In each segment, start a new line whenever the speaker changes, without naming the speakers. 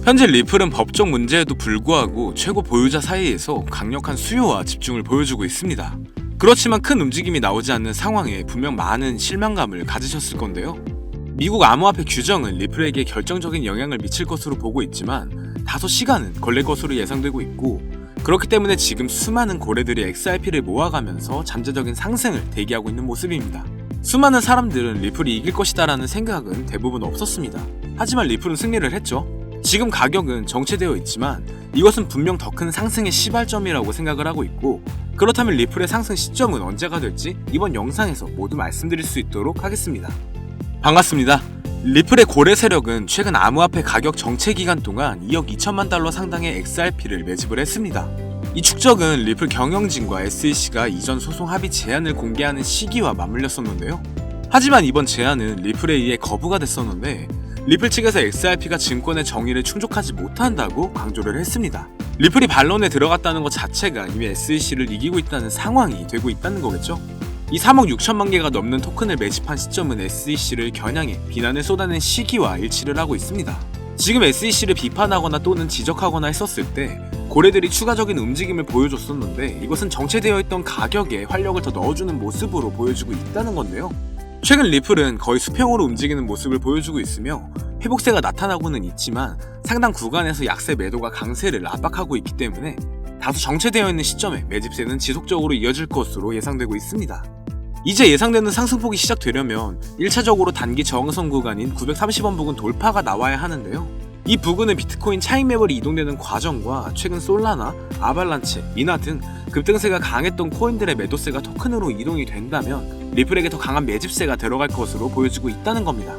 현재 리플은 법적 문제에도 불구하고 최고 보유자 사이에서 강력한 수요와 집중을 보여주고 있습니다. 그렇지만 큰 움직임이 나오지 않는 상황에 분명 많은 실망감을 가지셨을 건데요. 미국 암호화폐 규정은 리플에게 결정적인 영향을 미칠 것으로 보고 있지만 다소 시간은 걸릴 것으로 예상되고 있고, 그렇기 때문에 지금 수많은 고래들이 XRP를 모아가면서 잠재적인 상승을 대기하고 있는 모습입니다. 수많은 사람들은 리플이 이길 것이다 라는 생각은 대부분 없었습니다. 하지만 리플은 승리를 했죠. 지금 가격은 정체되어 있지만 이것은 분명 더 큰 상승의 시발점이라고 생각을 하고 있고, 그렇다면 리플의 상승 시점은 언제가 될지 이번 영상에서 모두 말씀드릴 수 있도록 하겠습니다. 반갑습니다. 리플의 고래 세력은 최근 암호화폐 가격 정체 기간 동안 2억 2천만 달러 상당의 XRP를 매집을 했습니다. 이 축적은 리플 경영진과 SEC가 이전 소송 합의 제안을 공개하는 시기와 맞물렸었는데요. 하지만 이번 제안은 리플에 의해 거부가 됐었는데, 리플 측에서 XRP가 증권의 정의를 충족하지 못한다고 강조를 했습니다. 리플이 반론에 들어갔다는 것 자체가 이미 SEC를 이기고 있다는 상황이 되고 있다는 거겠죠. 이 3억 6천만 개가 넘는 토큰을 매집한 시점은 SEC를 겨냥해 비난을 쏟아낸 시기와 일치를 하고 있습니다. 지금 SEC를 비판하거나 또는 지적하거나 했었을 때 고래들이 추가적인 움직임을 보여줬었는데, 이것은 정체되어 있던 가격에 활력을 더 넣어주는 모습으로 보여주고 있다는 건데요. 최근 리플은 거의 수평으로 움직이는 모습을 보여주고 있으며 회복세가 나타나고는 있지만 상당 구간에서 약세 매도가 강세를 압박하고 있기 때문에 다소 정체되어 있는 시점에 매집세는 지속적으로 이어질 것으로 예상되고 있습니다. 이제 예상되는 상승폭이 시작되려면 1차적으로 단기 저항선 구간인 930원 부근 돌파가 나와야 하는데요. 이 부근은 비트코인 차익 매물이 이동되는 과정과 최근 솔라나, 아발란체, 미나 등 급등세가 강했던 코인들의 매도세가 토큰으로 이동이 된다면 리플에게 더 강한 매집세가 들어갈 것으로 보여지고 있다는 겁니다.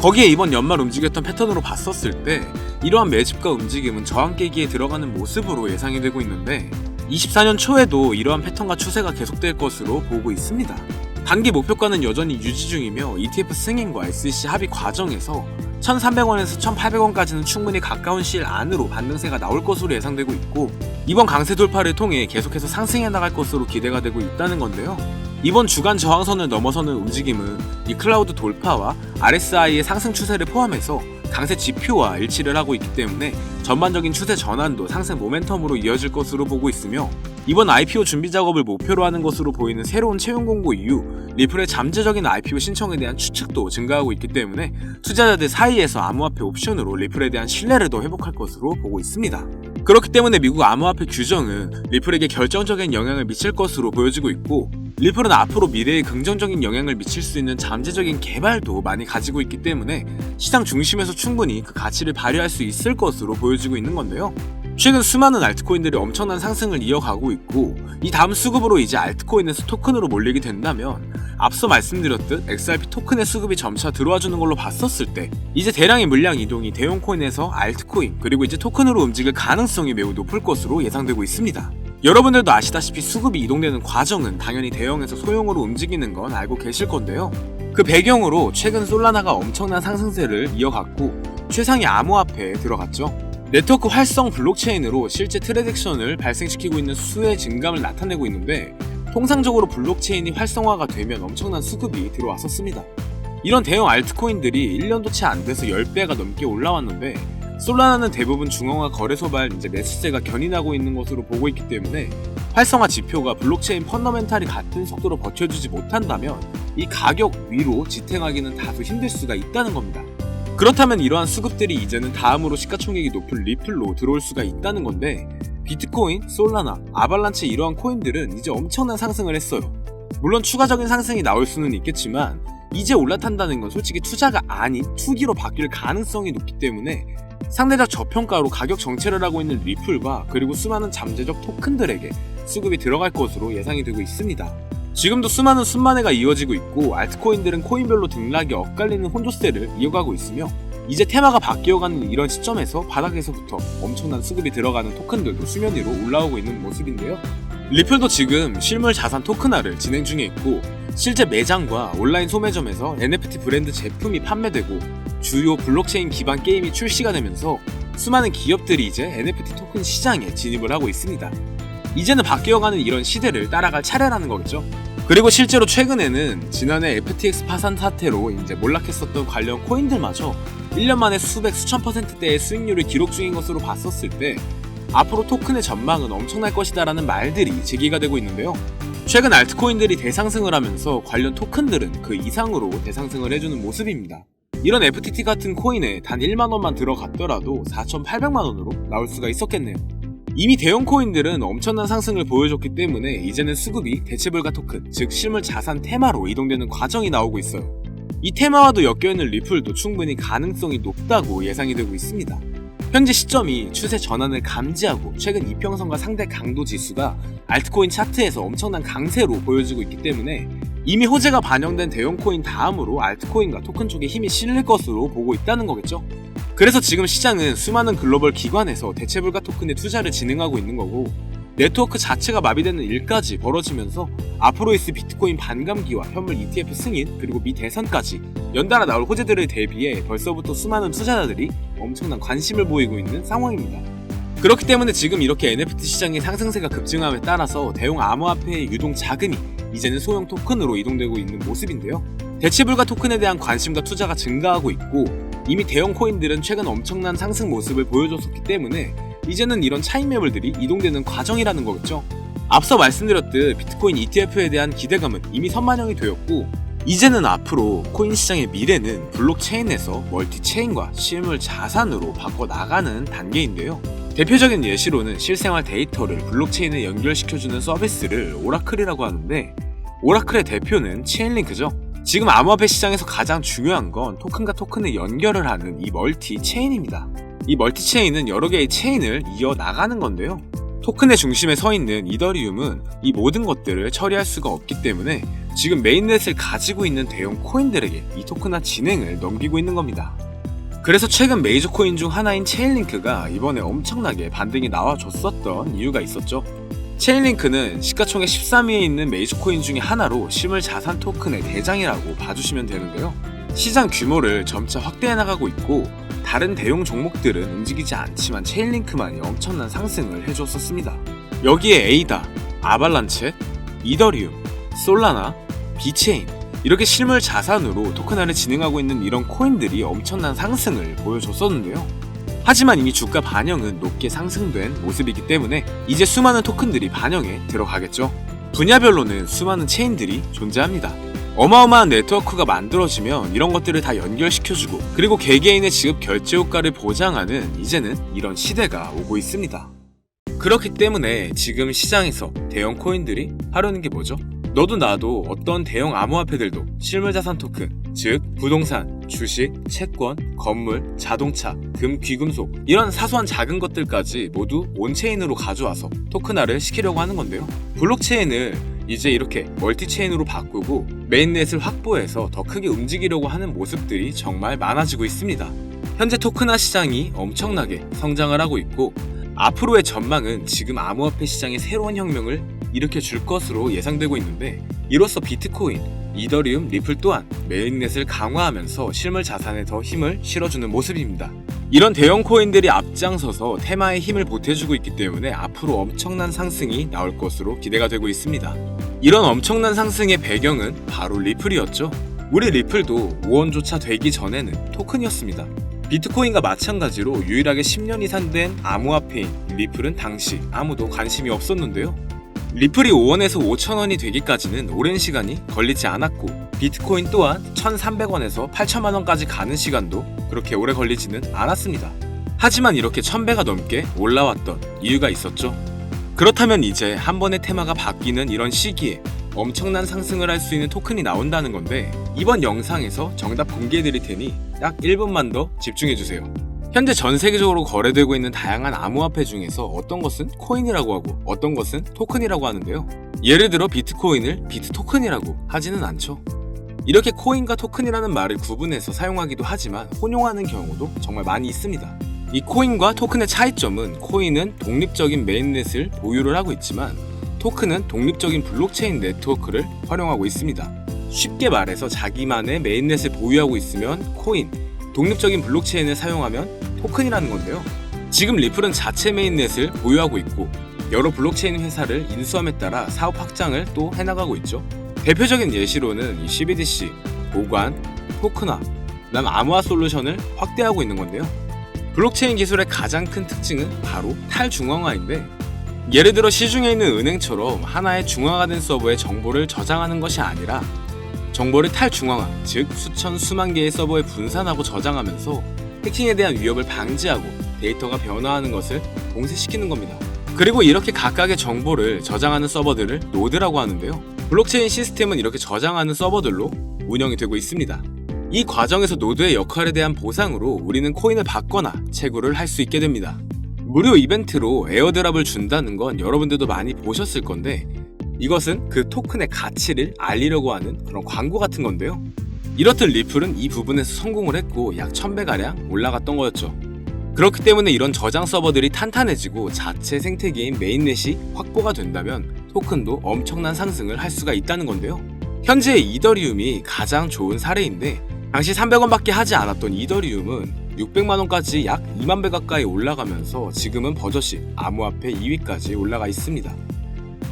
거기에 이번 연말 움직였던 패턴으로 봤었을 때 이러한 매집과 움직임은 저항 깨기에 들어가는 모습으로 예상이 되고 있는데, 24년 초에도 이러한 패턴과 추세가 계속될 것으로 보고 있습니다. 단기 목표가는 여전히 유지 중이며 ETF 승인과 SEC 합의 과정에서 1,300원에서 1,800원까지는 충분히 가까운 시일 안으로 반등세가 나올 것으로 예상되고 있고, 이번 강세 돌파를 통해 계속해서 상승해 나갈 것으로 기대가 되고 있다는 건데요. 이번 주간 저항선을 넘어서는 움직임은 이 클라우드 돌파와 RSI의 상승 추세를 포함해서 강세 지표와 일치를 하고 있기 때문에 전반적인 추세 전환도 상승 모멘텀으로 이어질 것으로 보고 있으며, 이번 IPO 준비 작업을 목표로 하는 것으로 보이는 새로운 채용 공고 이후 리플의 잠재적인 IPO 신청에 대한 추측도 증가하고 있기 때문에 투자자들 사이에서 암호화폐 옵션으로 리플에 대한 신뢰를 더 회복할 것으로 보고 있습니다. 그렇기 때문에 미국 암호화폐 규정은 리플에게 결정적인 영향을 미칠 것으로 보여지고 있고, 리플은 앞으로 미래에 긍정적인 영향을 미칠 수 있는 잠재적인 개발도 많이 가지고 있기 때문에 시장 중심에서 충분히 그 가치를 발휘할 수 있을 것으로 보여지고 있는 건데요. 최근 수많은 알트코인들이 엄청난 상승을 이어가고 있고, 이 다음 수급으로 이제 알트코인에서 토큰으로 몰리게 된다면 앞서 말씀드렸듯 XRP 토큰의 수급이 점차 들어와주는 걸로 봤었을 때 이제 대량의 물량 이동이 대형 코인에서 알트코인 그리고 이제 토큰으로 움직일 가능성이 매우 높을 것으로 예상되고 있습니다. 여러분들도 아시다시피 수급이 이동되는 과정은 당연히 대형에서 소형으로 움직이는 건 알고 계실 건데요. 그 배경으로 최근 솔라나가 엄청난 상승세를 이어갔고 최상위 암호화폐에 들어갔죠. 네트워크 활성 블록체인으로 실제 트랜잭션을 발생시키고 있는 수의 증감을 나타내고 있는데, 통상적으로 블록체인이 활성화가 되면 엄청난 수급이 들어왔었습니다. 이런 대형 알트코인들이 1년도 채 안 돼서 10배가 넘게 올라왔는데, 솔라나는 대부분 중앙화 거래소발 매수세가 견인하고 있는 것으로 보고 있기 때문에 활성화 지표가 블록체인 펀더멘탈이 같은 속도로 버텨주지 못한다면 이 가격 위로 지탱하기는 다소 힘들 수가 있다는 겁니다. 그렇다면 이러한 수급들이 이제는 다음으로 시가총액이 높은 리플로 들어올 수가 있다는 건데, 비트코인, 솔라나, 아발란체 이러한 코인들은 이제 엄청난 상승을 했어요. 물론 추가적인 상승이 나올 수는 있겠지만 이제 올라탄다는 건 솔직히 투자가 아닌 투기로 바뀔 가능성이 높기 때문에 상대적 저평가로 가격 정체를 하고 있는 리플과 그리고 수많은 잠재적 토큰들에게 수급이 들어갈 것으로 예상이 되고 있습니다. 지금도 수많은 순만회가 이어지고 있고 알트코인들은 코인별로 등락이 엇갈리는 혼조세를 이어가고 있으며, 이제 테마가 바뀌어가는 이런 시점에서 바닥에서부터 엄청난 수급이 들어가는 토큰들도 수면 위로 올라오고 있는 모습인데요. 리플도 지금 실물 자산 토큰화를 진행 중에 있고, 실제 매장과 온라인 소매점에서 NFT 브랜드 제품이 판매되고 주요 블록체인 기반 게임이 출시가 되면서 수많은 기업들이 이제 NFT 토큰 시장에 진입을 하고 있습니다. 이제는 바뀌어가는 이런 시대를 따라갈 차례라는 거겠죠. 그리고 실제로 최근에는 지난해 FTX 파산 사태로 이제 몰락했었던 관련 코인들마저 1년 만에 수백 수천 %대의 수익률을 기록 중인 것으로 봤었을 때 앞으로 토큰의 전망은 엄청날 것이다라는 말들이 제기가 되고 있는데요. 최근 알트코인들이 대상승을 하면서 관련 토큰들은 그 이상으로 대상승을 해주는 모습입니다. 이런 FTT 같은 코인에 단 1만원만 들어갔더라도 4,800만원으로 나올 수가 있었겠네요. 이미 대형 코인들은 엄청난 상승을 보여줬기 때문에 이제는 수급이 대체불가 토큰, 즉 실물 자산 테마로 이동되는 과정이 나오고 있어요. 이 테마와도 엮여있는 리플도 충분히 가능성이 높다고 예상이 되고 있습니다. 현재 시점이 추세 전환을 감지하고 최근 이평선과 상대 강도 지수가 알트코인 차트에서 엄청난 강세로 보여지고 있기 때문에 이미 호재가 반영된 대형 코인 다음으로 알트코인과 토큰 쪽에 힘이 실릴 것으로 보고 있다는 거겠죠. 그래서 지금 시장은 수많은 글로벌 기관에서 대체불가 토큰에 투자를 진행하고 있는 거고, 네트워크 자체가 마비되는 일까지 벌어지면서 앞으로 있을 비트코인 반감기와 현물 ETF 승인 그리고 미 대선까지 연달아 나올 호재들을 대비해 벌써부터 수많은 투자자들이 엄청난 관심을 보이고 있는 상황입니다. 그렇기 때문에 지금 이렇게 NFT 시장의 상승세가 급증함에 따라서 대형 암호화폐의 유동 자금이 이제는 소형 토큰으로 이동되고 있는 모습인데요. 대체불가 토큰에 대한 관심과 투자가 증가하고 있고, 이미 대형 코인들은 최근 엄청난 상승 모습을 보여줬었기 때문에 이제는 이런 차익 매물들이 이동되는 과정이라는 거겠죠. 앞서 말씀드렸듯 비트코인 ETF에 대한 기대감은 이미 선반영이 되었고, 이제는 앞으로 코인 시장의 미래는 블록체인에서 멀티체인과 실물 자산으로 바꿔나가는 단계인데요. 대표적인 예시로는 실생활 데이터를 블록체인에 연결시켜주는 서비스를 오라클이라고 하는데, 오라클의 대표는 체인링크죠. 지금 암호화폐 시장에서 가장 중요한 건 토큰과 토큰을 연결을 하는 이 멀티체인입니다. 이 멀티체인은 여러 개의 체인을 이어나가는 건데요. 토큰의 중심에 서 있는 이더리움은 이 모든 것들을 처리할 수가 없기 때문에 지금 메인넷을 가지고 있는 대형 코인들에게 이 토큰화 진행을 넘기고 있는 겁니다. 그래서 최근 메이저 코인 중 하나인 체인링크가 이번에 엄청나게 반등이 나와줬었던 이유가 있었죠. 체인링크는 시가총액 13위에 있는 메이저 코인 중에 하나로 실물 자산 토큰의 대장이라고 봐주시면 되는데요. 시장 규모를 점차 확대해 나가고 있고, 다른 대형 종목들은 움직이지 않지만 체인링크만이 엄청난 상승을 해줬었습니다. 여기에 에이다, 아발란체, 이더리움, 솔라나, 비체인 이렇게 실물 자산으로 토큰화를 진행하고 있는 이런 코인들이 엄청난 상승을 보여줬었는데요. 하지만 이미 주가 반영은 높게 상승된 모습이기 때문에 이제 수많은 토큰들이 반영에 들어가겠죠. 분야별로는 수많은 체인들이 존재합니다. 어마어마한 네트워크가 만들어지면 이런 것들을 다 연결시켜주고, 그리고 개개인의 지급 결제 효과를 보장하는 이제는 이런 시대가 오고 있습니다. 그렇기 때문에 지금 시장에서 대형 코인들이 하려는 게 뭐죠? 너도 나도 어떤 대형 암호화폐들도 실물자산 토큰, 즉 부동산, 주식, 채권, 건물, 자동차, 금, 귀금속 이런 사소한 작은 것들까지 모두 온체인으로 가져와서 토큰화를 시키려고 하는 건데요. 블록체인을 이제 이렇게 멀티체인으로 바꾸고 메인넷을 확보해서 더 크게 움직이려고 하는 모습들이 정말 많아지고 있습니다. 현재 토큰화 시장이 엄청나게 성장을 하고 있고, 앞으로의 전망은 지금 암호화폐 시장의 새로운 혁명을 일으켜 줄 것으로 예상되고 있는데, 이로써 비트코인, 이더리움, 리플 또한 메인넷을 강화하면서 실물 자산에 더 힘을 실어주는 모습입니다. 이런 대형 코인들이 앞장서서 테마에 힘을 보태주고 있기 때문에 앞으로 엄청난 상승이 나올 것으로 기대가 되고 있습니다. 이런 엄청난 상승의 배경은 바로 리플이었죠. 우리 리플도 5원조차 되기 전에는 토큰이었습니다. 비트코인과 마찬가지로 유일하게 10년 이상 된 암호화폐인 리플은 당시 아무도 관심이 없었는데요. 리플이 5원에서 5,000원이 되기까지는 오랜 시간이 걸리지 않았고, 비트코인 또한 1,300원에서 8,000만원까지 가는 시간도 그렇게 오래 걸리지는 않았습니다. 하지만 이렇게 1000배가 넘게 올라왔던 이유가 있었죠. 그렇다면 이제 한 번의 테마가 바뀌는 이런 시기에 엄청난 상승을 할 수 있는 토큰이 나온다는 건데, 이번 영상에서 정답 공개해드릴 테니 딱 1분만 더 집중해주세요. 현재 전 세계적으로 거래되고 있는 다양한 암호화폐 중에서 어떤 것은 코인이라고 하고 어떤 것은 토큰이라고 하는데요. 예를 들어 비트코인을 비트토큰이라고 하지는 않죠. 이렇게 코인과 토큰이라는 말을 구분해서 사용하기도 하지만 혼용하는 경우도 정말 많이 있습니다. 이 코인과 토큰의 차이점은, 코인은 독립적인 메인넷을 보유를 하고 있지만 토큰은 독립적인 블록체인 네트워크를 활용하고 있습니다. 쉽게 말해서 자기만의 메인넷을 보유하고 있으면 코인, 독립적인 블록체인을 사용하면 토큰이라는 건데요. 지금 리플은 자체 메인넷을 보유하고 있고 여러 블록체인 회사를 인수함에 따라 사업 확장을 또 해나가고 있죠. 대표적인 예시로는 이 CBDC, 보관, 토큰화, 그다음 암호화 솔루션을 확대하고 있는 건데요. 블록체인 기술의 가장 큰 특징은 바로 탈중앙화인데, 예를 들어 시중에 있는 은행처럼 하나의 중앙화된 서버에 정보를 저장하는 것이 아니라 정보를 탈중앙화, 즉 수천 수만 개의 서버에 분산하고 저장하면서 해킹에 대한 위협을 방지하고 데이터가 변화하는 것을 봉쇄시키는 겁니다. 그리고 이렇게 각각의 정보를 저장하는 서버들을 노드라고 하는데요. 블록체인 시스템은 이렇게 저장하는 서버들로 운영이 되고 있습니다. 이 과정에서 노드의 역할에 대한 보상으로 우리는 코인을 받거나 채굴을 할 수 있게 됩니다. 무료 이벤트로 에어드랍을 준다는 건 여러분들도 많이 보셨을 건데, 이것은 그 토큰의 가치를 알리려고 하는 그런 광고 같은 건데요. 이렇듯 리플은 이 부분에서 성공을 했고 약 1000배가량 올라갔던 거였죠. 그렇기 때문에 이런 저장 서버들이 탄탄해지고 자체 생태계인 메인넷이 확보가 된다면 토큰도 엄청난 상승을 할 수가 있다는 건데요. 현재 이더리움이 가장 좋은 사례인데, 당시 300원밖에 하지 않았던 이더리움은 600만원까지 약 2만배 가까이 올라가면서 지금은 버젓이 암호화폐 2위까지 올라가 있습니다.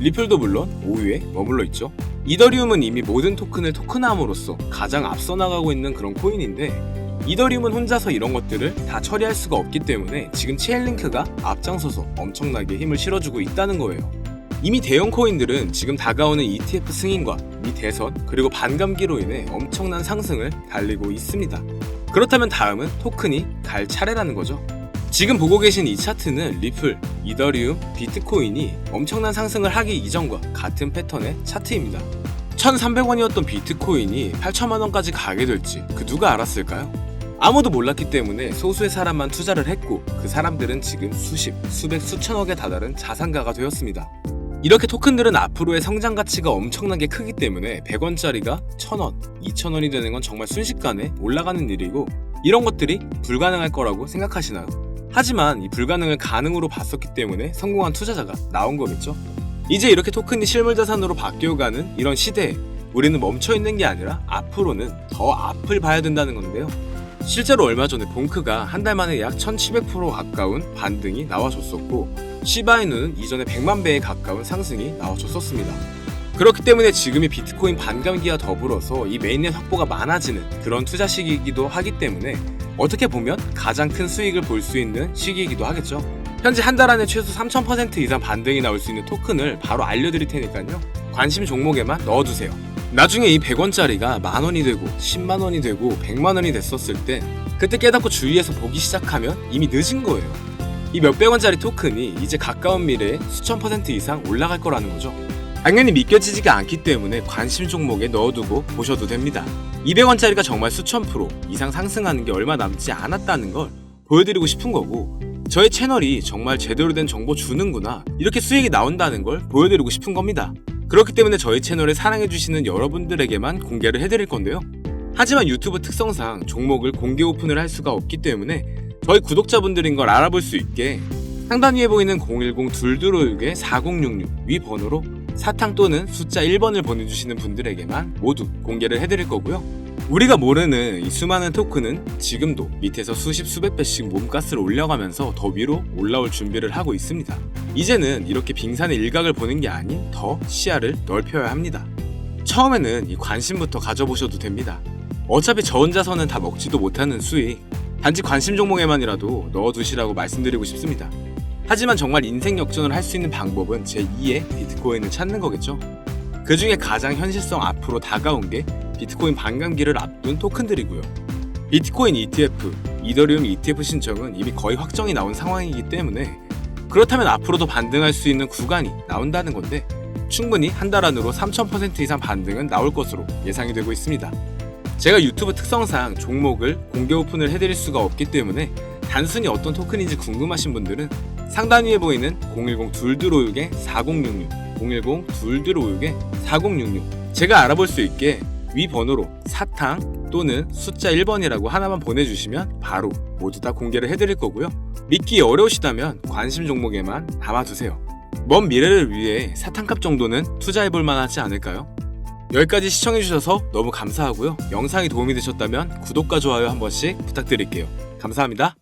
리플도 물론 5위에 머물러 있죠. 이더리움은 이미 모든 토큰을 토큰화함으로써 가장 앞서 나가고 있는 그런 코인인데, 이더리움은 혼자서 이런 것들을 다 처리할 수가 없기 때문에 지금 체인링크가 앞장서서 엄청나게 힘을 실어주고 있다는 거예요. 이미 대형 코인들은 지금 다가오는 ETF 승인과 미 대선 그리고 반감기로 인해 엄청난 상승을 달리고 있습니다. 그렇다면 다음은 토큰이 갈 차례라는 거죠. 지금 보고 계신 이 차트는 리플, 이더리움, 비트코인이 엄청난 상승을 하기 이전과 같은 패턴의 차트입니다. 1300원이었던 비트코인이 8000만원까지 가게 될지 그 누가 알았을까요? 아무도 몰랐기 때문에 소수의 사람만 투자를 했고, 그 사람들은 지금 수십, 수백, 수천억에 다다른 자산가가 되었습니다. 이렇게 토큰들은 앞으로의 성장 가치가 엄청나게 크기 때문에 100원짜리가 1000원, 2000원이 되는 건 정말 순식간에 올라가는 일이고, 이런 것들이 불가능할 거라고 생각하시나요? 하지만 이 불가능을 가능으로 봤었기 때문에 성공한 투자자가 나온 거겠죠? 이제 이렇게 토큰이 실물 자산으로 바뀌어가는 이런 시대에 우리는 멈춰있는 게 아니라 앞으로는 더 앞을 봐야 된다는 건데요. 실제로 얼마 전에 봉크가 한 달 만에 약 1700% 가까운 반등이 나와줬었고, 시바이누는 이전에 100만 배에 가까운 상승이 나와줬었습니다. 그렇기 때문에 지금이 비트코인 반감기와 더불어서 이 메인넷 확보가 많아지는 그런 투자 시기이기도 하기 때문에 어떻게 보면 가장 큰 수익을 볼 수 있는 시기이기도 하겠죠. 현재 한 달 안에 최소 3000% 이상 반등이 나올 수 있는 토큰을 바로 알려드릴 테니까요. 관심 종목에만 넣어두세요. 나중에 이 100원짜리가 만원이 되고 10만원이 되고 100만원이 됐었을 때 그때 깨닫고 주위에서 보기 시작하면 이미 늦은 거예요. 이 몇백원짜리 토큰이 이제 가까운 미래에 수천 % 이상 올라갈 거라는 거죠. 당연히 믿겨지지가 않기 때문에 관심 종목에 넣어두고 보셔도 됩니다. 200원짜리가 정말 수천 % 이상 상승하는 게 얼마 남지 않았다는 걸 보여드리고 싶은 거고, 저의 채널이 정말 제대로 된 정보 주는구나, 이렇게 수익이 나온다는 걸 보여드리고 싶은 겁니다. 그렇기 때문에 저희 채널을 사랑해주시는 여러분들에게만 공개를 해드릴 건데요. 하지만 유튜브 특성상 종목을 공개 오픈을 할 수가 없기 때문에 저희 구독자분들인 걸 알아볼 수 있게 상단 위에 보이는 010-2256-4066 위 번호로 사탕 또는 숫자 1번을 보내주시는 분들에게만 모두 공개를 해드릴 거고요. 우리가 모르는 이 수많은 토큰은 지금도 밑에서 수십 수백 배씩 몸가스를 올려가면서 더 위로 올라올 준비를 하고 있습니다. 이제는 이렇게 빙산의 일각을 보는 게 아닌 더 시야를 넓혀야 합니다. 처음에는 이 관심부터 가져보셔도 됩니다. 어차피 저 혼자서는 다 먹지도 못하는 수익, 단지 관심 종목에만이라도 넣어두시라고 말씀드리고 싶습니다. 하지만 정말 인생 역전을 할 수 있는 방법은 제2의 비트코인을 찾는 거겠죠. 그 중에 가장 현실성 앞으로 다가온 게 비트코인 반감기를 앞둔 토큰들이고요. 비트코인 ETF, 이더리움 ETF 신청은 이미 거의 확정이 나온 상황이기 때문에 그렇다면 앞으로도 반등할 수 있는 구간이 나온다는 건데, 충분히 한 달 안으로 3000% 이상 반등은 나올 것으로 예상이 되고 있습니다. 제가 유튜브 특성상 종목을 공개 오픈을 해드릴 수가 없기 때문에 단순히 어떤 토큰인지 궁금하신 분들은 상단 위에 보이는 010-2256-4066 010-2256-4066 제가 알아볼 수 있게 위 번호로 사탕 또는 숫자 1번이라고 하나만 보내주시면 바로 모두 다 공개를 해드릴 거고요. 믿기 어려우시다면 관심 종목에만 담아두세요. 먼 미래를 위해 사탕값 정도는 투자해볼 만하지 않을까요? 여기까지 시청해주셔서 너무 감사하고요. 영상이 도움이 되셨다면 구독과 좋아요 한 번씩 부탁드릴게요. 감사합니다.